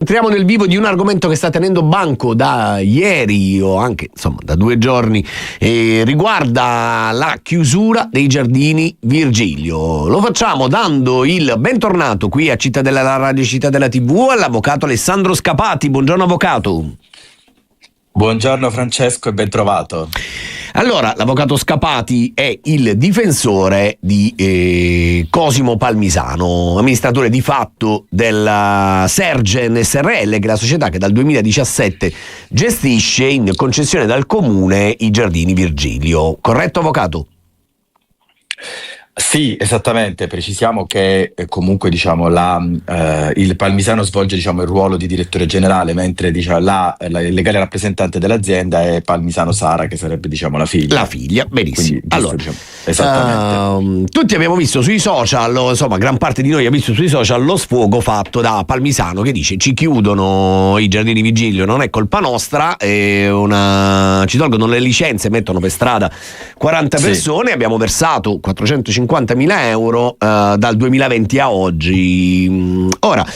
Entriamo nel vivo di un argomento che sta tenendo banco da ieri o anche insomma da 2 giorni, riguarda la chiusura dei giardini Virgilio. Lo facciamo dando il bentornato qui a Cittadella, la Radio Cittadella TV, all'avvocato Alessandro Scapati. Buongiorno avvocato. Buongiorno Francesco e ben trovato. Allora, l'avvocato Scapati è il difensore di Cosimo Palmisano, amministratore di fatto della Sergen SRL, che è la società che dal 2017 gestisce in concessione dal comune i giardini Virgilio. Corretto avvocato? Sì, esattamente, precisiamo che comunque il Palmisano svolge il ruolo di direttore generale, mentre la legale rappresentante dell'azienda è Palmisano Sara, che sarebbe la figlia. La figlia, benissimo. Quindi, allora, esattamente. Tutti abbiamo visto sui social, insomma gran parte di noi ha visto sui social lo sfogo fatto da Palmisano che dice: ci chiudono i giardini Virgilio, non è colpa nostra, ci tolgono le licenze, mettono per strada 40 persone, abbiamo versato 450.000 euro dal 2020 a oggi. Ora,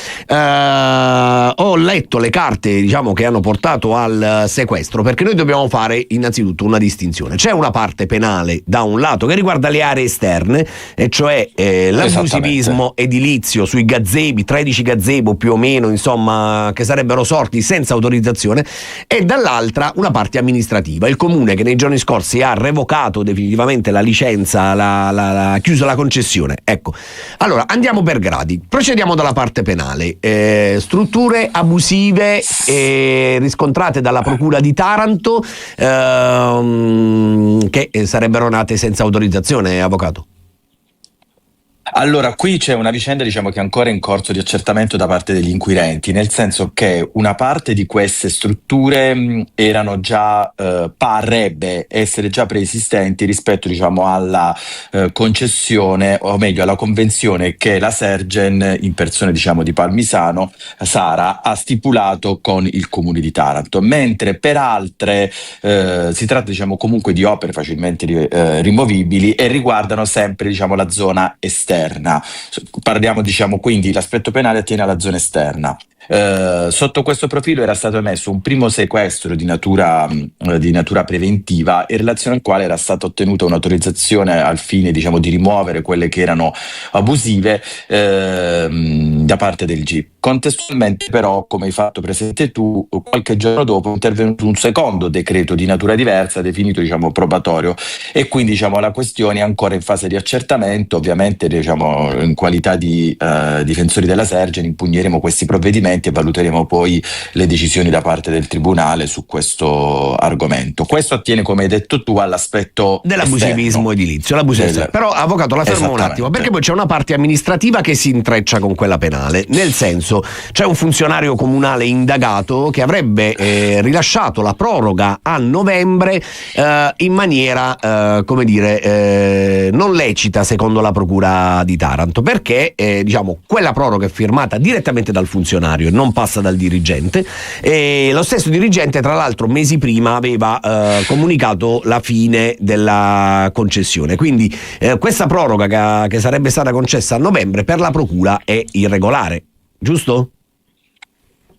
ho letto le carte che hanno portato al sequestro, perché noi dobbiamo fare innanzitutto una distinzione. C'è una parte penale da un lato che riguarda le aree esterne, e cioè l'abusivismo edilizio sui gazebi, 13 gazebo più o meno, insomma, che sarebbero sorti senza autorizzazione, e dall'altra una parte amministrativa, il comune che nei giorni scorsi ha revocato definitivamente la licenza, la chiuso la concessione. Ecco, allora andiamo per gradi, procediamo dalla parte penale. Strutture abusive riscontrate dalla procura di Taranto, che sarebbero nate senza autorizzazione, avvocato. Allora, qui c'è una vicenda che è ancora in corso di accertamento da parte degli inquirenti, nel senso che una parte di queste strutture erano già, parrebbe essere già preesistenti rispetto alla concessione, o meglio alla convenzione che la Sergen, in persone di Palmisano Sara, ha stipulato con il comune di Taranto, mentre per altre si tratta comunque di opere facilmente rimovibili e riguardano sempre la zona esterna. Parliamo quindi l'aspetto penale attiene alla zona esterna. Sotto questo profilo era stato emesso un primo sequestro di natura preventiva, in relazione al quale era stata ottenuta un'autorizzazione al fine di rimuovere quelle che erano abusive da parte del GIP. Contestualmente però, come hai fatto presente tu, qualche giorno dopo è intervenuto un secondo decreto di natura diversa definito probatorio, e quindi la questione è ancora in fase di accertamento. Ovviamente in qualità di difensori della Sergen impugneremo questi provvedimenti e valuteremo poi le decisioni da parte del tribunale su questo argomento. Questo attiene, come hai detto tu, all'aspetto dell'abusivismo edilizio, Però avvocato, la fermo un attimo, perché poi c'è una parte amministrativa che si intreccia con quella penale, nel senso, c'è un funzionario comunale indagato che avrebbe rilasciato la proroga a novembre in maniera non lecita, secondo la procura di Taranto, perché quella proroga è firmata direttamente dal funzionario e non passa dal dirigente, e lo stesso dirigente tra l'altro mesi prima aveva comunicato la fine della concessione, quindi questa proroga che sarebbe stata concessa a novembre per la procura è irregolare, giusto?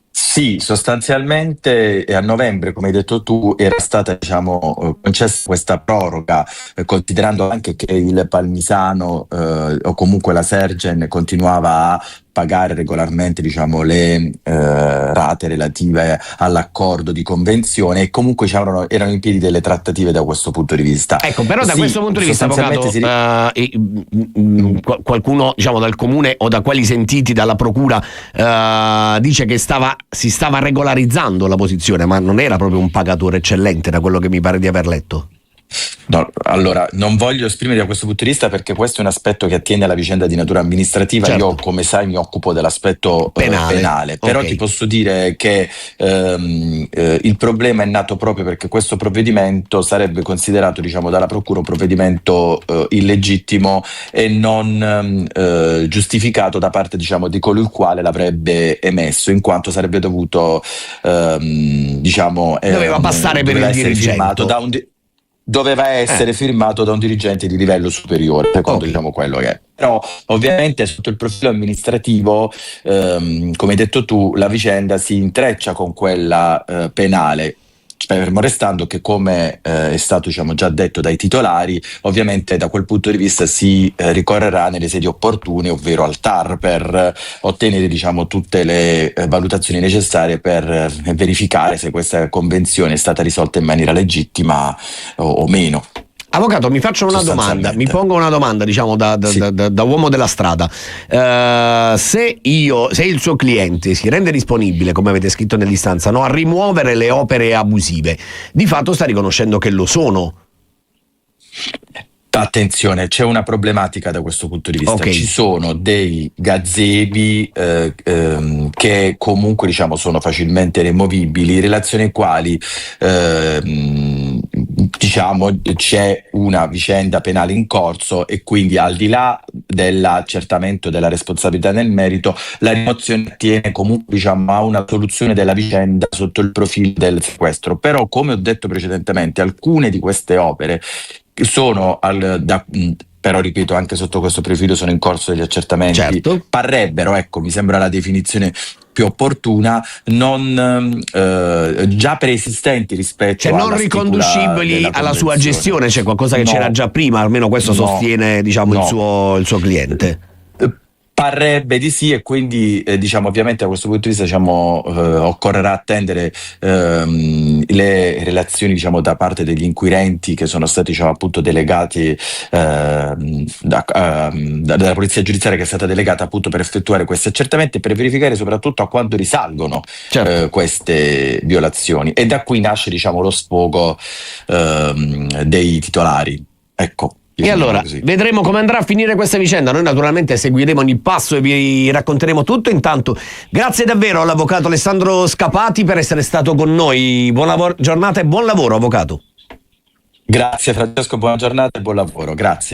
Sì, sostanzialmente a novembre, come hai detto tu, era stata concessa questa proroga, considerando anche che il Palmisano o comunque la Sergen continuava a pagare regolarmente le rate relative all'accordo di convenzione, e comunque erano in piedi delle trattative da questo punto di vista. Ecco, però da questo punto di vista, avvocato, qualcuno dal comune o da quelli sentiti dalla procura dice che si stava regolarizzando la posizione, ma non era proprio un pagatore eccellente, da quello che mi pare di aver letto. No, allora non voglio esprimere da questo punto di vista, perché questo è un aspetto che attiene alla vicenda di natura amministrativa. Certo. Io, come sai, mi occupo dell'aspetto penale. Però Okay. ti posso dire che il problema è nato proprio perché questo provvedimento sarebbe considerato dalla procura un provvedimento illegittimo e non giustificato da parte di colui il quale l'avrebbe emesso, in quanto sarebbe dovuto Doveva passare per il essere dirigente. firmato doveva essere firmato da un dirigente di livello superiore, secondo diciamo quello che è. Però ovviamente sotto il profilo amministrativo, come hai detto tu, la vicenda si intreccia con quella penale. Fermo restando che, come è stato diciamo già detto dai titolari, ovviamente da quel punto di vista si ricorrerà nelle sedi opportune, ovvero al TAR, per ottenere diciamo tutte le valutazioni necessarie per verificare se questa convenzione è stata risolta in maniera legittima o meno. Avvocato, mi faccio una domanda, mi pongo una domanda, diciamo da uomo della strada. Se il suo cliente si rende disponibile, come avete scritto nell'istanza, no, a rimuovere le opere abusive, di fatto sta riconoscendo che lo sono. Attenzione, c'è una problematica da questo punto di vista. Ci sono dei gazebi che comunque diciamo sono facilmente removibili, in relazione ai quali diciamo c'è una vicenda penale in corso, e quindi al di là dell'accertamento della responsabilità nel merito, la rimozione attiene comunque diciamo a una soluzione della vicenda sotto il profilo del sequestro. Però, come ho detto precedentemente, alcune di queste opere sono però ripeto, anche sotto questo profilo sono in corso degli accertamenti. Certo. Parrebbero, ecco, mi sembra la definizione più opportuna, non già preesistenti rispetto alla non riconducibili alla sua gestione, c'è qualcosa che c'era già prima, almeno questo sostiene diciamo il suo cliente. Parrebbe di sì, e quindi diciamo ovviamente da questo punto di vista diciamo occorrerà attendere le relazioni diciamo da parte degli inquirenti, che sono stati diciamo appunto delegati dalla polizia giudiziaria, che è stata delegata appunto per effettuare questi accertamenti e per verificare soprattutto a quanto risalgono queste violazioni, e da qui nasce diciamo lo sfogo dei titolari. Ecco. E allora vedremo come andrà a finire questa vicenda. Noi naturalmente seguiremo ogni passo e vi racconteremo tutto. Intanto grazie davvero all'avvocato Alessandro Scapati per essere stato con noi. Buona giornata e buon lavoro, avvocato. Grazie Francesco, buona giornata e buon lavoro, grazie.